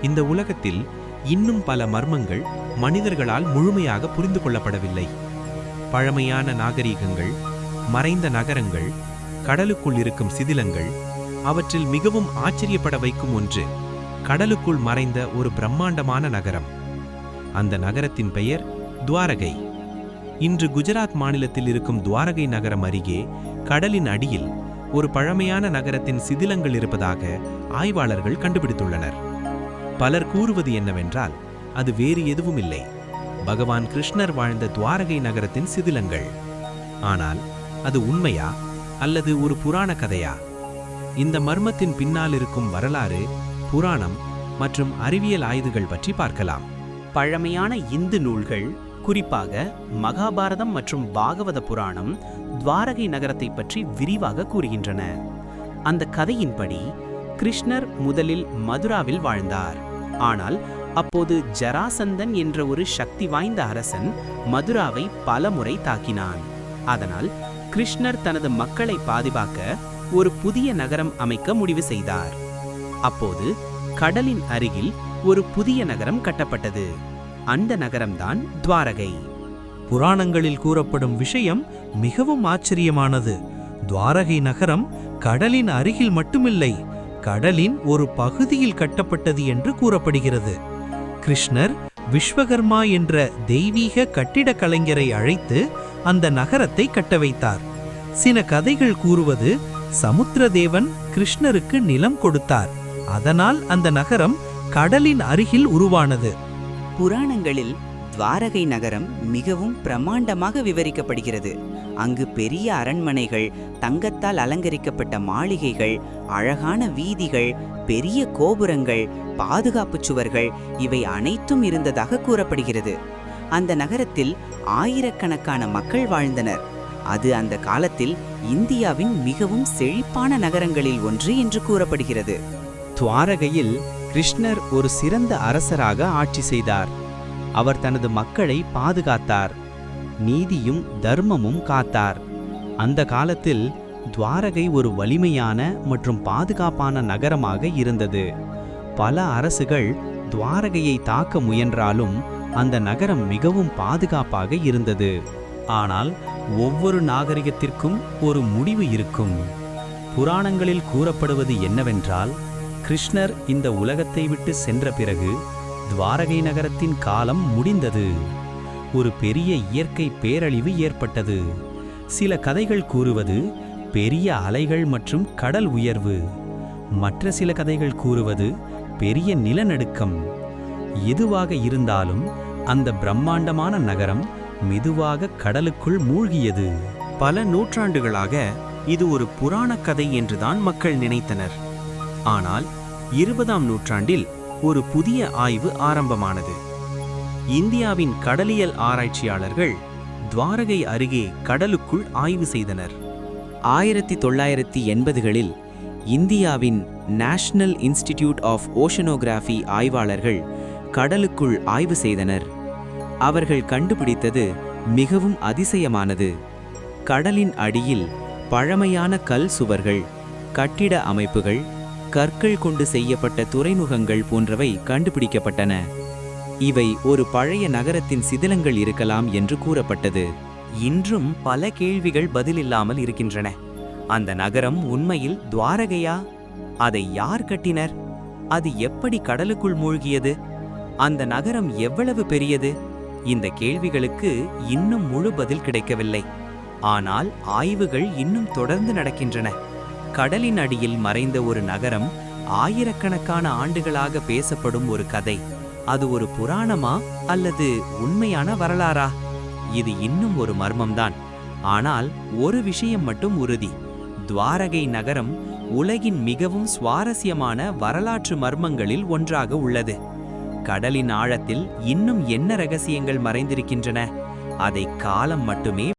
இந்த உலகத்தில் இன்னும் பல மர்மங்கள் மனிதர்களால் முழுமையாக புரிந்து கொள்ளப்படவில்லை. பழமையான நாகரீகங்கள், மறைந்த நகரங்கள், கடலுக்குள் இருக்கும் சிதிலங்கள், அவற்றில் மிகவும் ஆச்சரியப்பட வைக்கும் ஒன்று கடலுக்குள் மறைந்த ஒரு பிரம்மாண்டமான நகரம். அந்த நகரத்தின் பெயர் துவாரகை. இன்று குஜராத் மாநிலத்தில் இருக்கும் துவாரகை நகரம் அருகே கடலின் அடியில் ஒரு பழமையான நகரத்தின் சிதிலங்கள் இருப்பதாக ஆய்வாளர்கள் கண்டுபிடித்துள்ளனர். பலர் கூறுவது என்னவென்றால் அது வேறு எதுவும் இல்லை, பகவான் கிருஷ்ணர் வாழ்ந்த துவாரகை நகரத்தின் சிதிலங்கள். ஆனால் அது உண்மையா அல்லது ஒரு புராண கதையா? இந்த மர்மத்தின் பின்னால் இருக்கும் வரலாறு, புராணம் மற்றும் அறிவியல் ஆய்வுகள் பற்றி பார்க்கலாம். பழமையான இந்து நூல்கள், குறிப்பாக மகாபாரதம் மற்றும் பாகவத புராணம் துவாரகை நகரத்தை பற்றி விரிவாக கூறுகின்றன. அந்த கதையின்படி கிருஷ்ணர் முதலில் மதுராவில் வாழ்ந்தார். ஆனால் அப்போது ஜராசந்தன் என்ற ஒரு சக்தி வாய்ந்த அரசன் மதுராவை பலமுறை தாக்கினான். அதனால் கிருஷ்ணர் தனது மக்களை பாதுகாக்க ஒரு புதிய நகரம் அமைக்க முடிவு செய்தார். அப்போது கடலின் அருகில் ஒரு புதிய நகரம் கட்டப்பட்டது. அந்த நகரம்தான் துவாரகை. புராணங்களில் கூறப்படும் விஷயம் மிகவும் ஆச்சரியமானது. துவாரகை நகரம் கடலின் அருகில் மட்டுமில்லை, கடலின் ஒரு பகுதியில் கட்டப்பட்டது என்று கூறப்படுகிறது. கிருஷ்ணர் விஸ்வகர்மா என்ற தெய்வீக கட்டிடக் கலைஞரை அழைத்து அந்த நகரத்தை கட்ட வைத்தார். சில கதைகள் கூறுவது சமுத்திரதேவன் கிருஷ்ணருக்கு நிலம் கொடுத்தார், அதனால் அந்த நகரம் கடலின் அருகில் உருவானது. புராணங்களில் துவாரகை நகரம் மிகவும் பிரமாண்டமாக விவரிக்கப்படுகிறது. அங்கு பெரிய அரண்மனைகள், தங்கத்தால் அலங்கரிக்கப்பட்ட மாளிகைகள், அழகான வீதிகள், பெரிய கோபுரங்கள், பாதுகாப்பு சுவர்கள் இவை அனைத்தும் இருந்ததாக கூறப்படுகிறது. அந்த நகரத்தில் ஆயிரக்கணக்கான மக்கள் வாழ்ந்தனர். அது அந்த காலத்தில் இந்தியாவின் மிகவும் செழிப்பான நகரங்களில் ஒன்று என்று கூறப்படுகிறது. துவாரகையில் கிருஷ்ணர் ஒரு சிறந்த அரசராக ஆட்சி செய்தார். அவர் தனது மக்களை பாதுகாத்தார், நீதியும் தர்மமும் காத்தார். அந்த காலத்தில் துவாரகை ஒரு வலிமையான மற்றும் பாதுகாப்பான நகரமாக இருந்தது. பல அரசுகள் துவாரகையை தாக்க முயன்றாலும் அந்த நகரம் மிகவும் பாதுகாப்பாக இருந்தது. ஆனால் ஒவ்வொரு நாகரிகத்திற்கும் ஒரு முடிவு இருக்கும். புராணங்களில் கூறப்படுவது என்னவென்றால், கிருஷ்ணர் இந்த உலகத்தை விட்டு சென்ற பிறகு துவாரகை நகரத்தின் காலம் முடிந்தது. ஒரு பெரிய இயற்கை பேரழிவு ஏற்பட்டது. சில கதைகள் கூறுவது பெரிய அலைகள் மற்றும் கடல் உயர்வு. மற்ற சில கதைகள் கூறுவது பெரிய நிலநடுக்கம். எதுவாக இருந்தாலும் அந்த பிரம்மாண்டமான நகரம் மெதுவாக கடலுக்குள் மூழ்கியது. பல நூற்றாண்டுகளாக இது ஒரு புராணக் கதை என்றுதான் மக்கள் நினைத்தனர். ஆனால் 20ஆம் நூற்றாண்டில் ஒரு புதிய ஆய்வு ஆரம்பமானது. இந்தியாவின் கடலியல் ஆராய்ச்சியாளர்கள் துவாரகை அருகே கடலுக்குள் ஆய்வு செய்தனர். 1980களில் இந்தியாவின் நேஷனல் இன்ஸ்டிடியூட் ஆஃப் ஓஷனோகிராஃபி ஆய்வாளர்கள் கடலுக்குள் ஆய்வு செய்தனர். அவர்கள் கண்டுபிடித்தது மிகவும் அதிசயமானது. கடலின் அடியில் பழமையான கல் சுவர்கள், கட்டிட அமைப்புகள், கற்கள் கொண்டு செய்யப்பட்ட துறைமுகங்கள் போன்றவை கண்டுபிடிக்கப்பட்டன. இவை ஒரு பழைய நகரத்தின் சிதிலங்கள் இருக்கலாம் என்று கூறப்பட்டது. இன்றும் பல கேள்விகள் பதிலில்லாமல் இருக்கின்றன. அந்த நகரம் உண்மையில் துவாரகையா? அதை யார் கட்டினர்? அது எப்படி கடலுக்குள் மூழ்கியது? அந்த நகரம் எவ்வளவு பெரியது? இந்த கேள்விகளுக்கு இன்னும் முழு பதில் கிடைக்கவில்லை. ஆனால் ஆய்வுகள் இன்னும் தொடர்ந்து நடக்கின்றன. கடலின் அடியில் மறைந்த ஒரு நகரம், ஆயிரக்கணக்கான ஆண்டுகளாக பேசப்படும் ஒரு கதை. அது ஒரு புராணமா அல்லது உண்மையான வரலாறா? இது இன்னும் ஒரு மர்மம்தான். ஆனால் ஒரு விஷயம் மட்டும் உறுதி: துவாரகை நகரம் உலகின் மிகவும் சுவாரஸ்யமான வரலாற்று மர்மங்களில் ஒன்றாக உள்ளது. கடலின் ஆழத்தில் இன்னும் என்ன ரகசியங்கள் மறைந்திருக்கின்றன? அதை காலம் மட்டுமே